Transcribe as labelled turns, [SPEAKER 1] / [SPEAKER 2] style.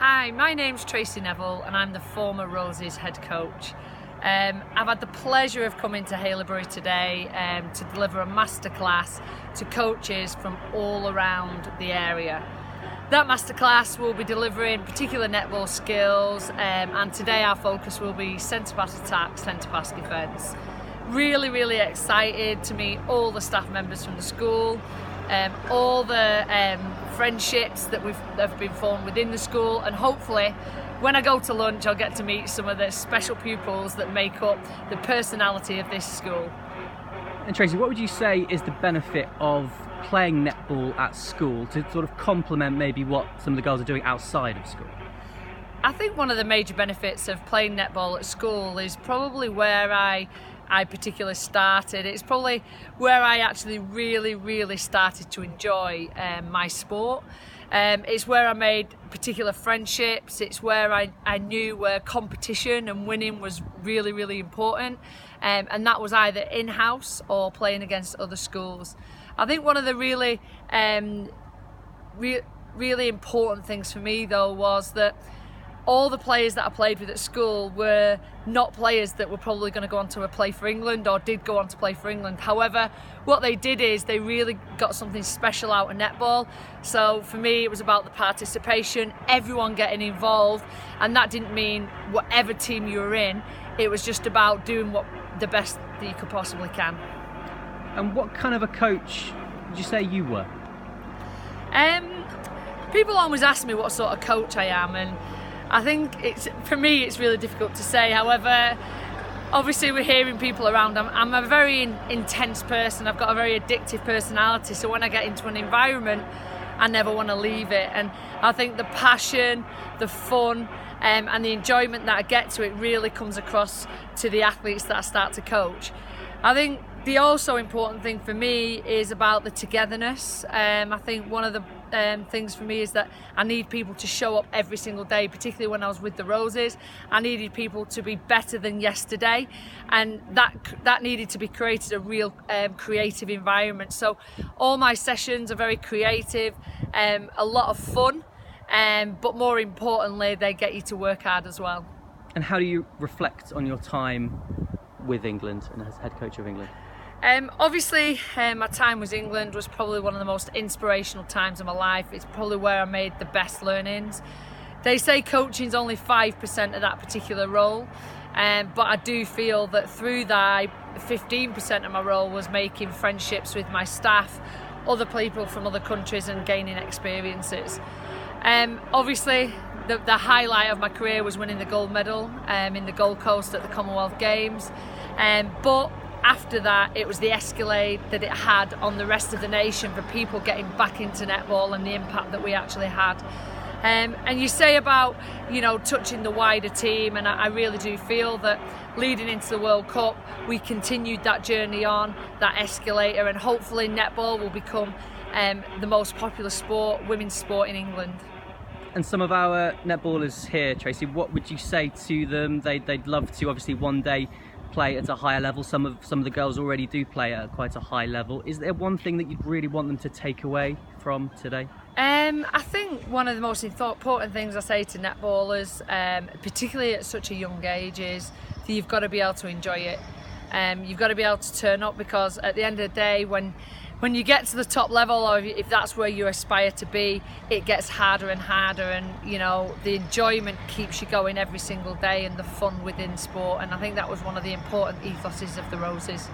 [SPEAKER 1] Hi, my name's Tracey Neville and I'm the former Roses head coach. I've had the pleasure of coming to Haileybury today to deliver a masterclass to coaches from all around the area. That masterclass will be delivering particular netball skills and today our focus will be centre pass attack, centre pass defence. Really excited to meet all the staff members from the school, all the friendships that have been formed within the school, and hopefully when I go to lunch I'll get to meet some of the special pupils that make up the personality of this school.
[SPEAKER 2] And Tracey, what would you say is the benefit of playing netball at school to sort of complement maybe what some of the girls are doing outside of school?
[SPEAKER 1] I think one of the major benefits of playing netball at school is probably where I particularly started. It's probably where I actually really started to enjoy my sport. It's where I made particular friendships. It's where I knew where competition and winning was really important, and that was either in-house or playing against other schools. I think one of the really important things for me though was that all the players that I played with at school were not players that were probably going to go on to play for England or did go on to play for England. However, what they did is they really got something special out of netball. So for me, it was about the participation, everyone getting involved, and that didn't mean whatever team you were in. It was just about doing the best that you could possibly can.
[SPEAKER 2] And what kind of a coach would you say you were?
[SPEAKER 1] People always ask me what sort of coach I am, and I think for me it's really difficult to say. However, obviously we're hearing people around. I'm a very intense person. I've got a very addictive personality, so when I get into an environment I never want to leave it, and I think the passion, the fun and the enjoyment that I get to it really comes across to the athletes that I start to coach. I think the also important thing for me is about the togetherness. I think one of the things for me is that I need people to show up every single day, particularly when I was with the Roses. I needed people to be better than yesterday, and that needed to be created a real creative environment. So all my sessions are very creative, a lot of fun, but more importantly they get you to work hard as well.
[SPEAKER 2] And how do you reflect on your time with England and as head coach of England?
[SPEAKER 1] Obviously, my time with England was probably one of the most inspirational times of my life. It's probably where I made the best learnings. They say coaching's only 5% of that particular role, but I do feel that through that, 15% of my role was making friendships with my staff, other people from other countries, and gaining experiences. Obviously, the highlight of my career was winning the gold medal in the Gold Coast at the Commonwealth Games, but after that it was the escalade that it had on the rest of the nation for people getting back into netball and the impact that we actually had. And you say about, touching the wider team, and I really do feel that leading into the World Cup we continued that journey on, that escalator, and hopefully netball will become the most popular sport, women's sport in England.
[SPEAKER 2] And some of our netballers here, Tracey, what would you say to them? They'd love to obviously one day play at a higher level. Some of the girls already do play at quite a high level. Is there one thing that you'd really want them to take away from today?
[SPEAKER 1] I think one of the most important things I say to netballers, particularly at such a young age, is that you've got to be able to enjoy it. You've got to be able to turn up, because at the end of the day, when you get to the top level, or if that's where you aspire to be, it gets harder and harder, and the enjoyment keeps you going every single day, and the fun within sport. And I think that was one of the important ethoses of the Roses.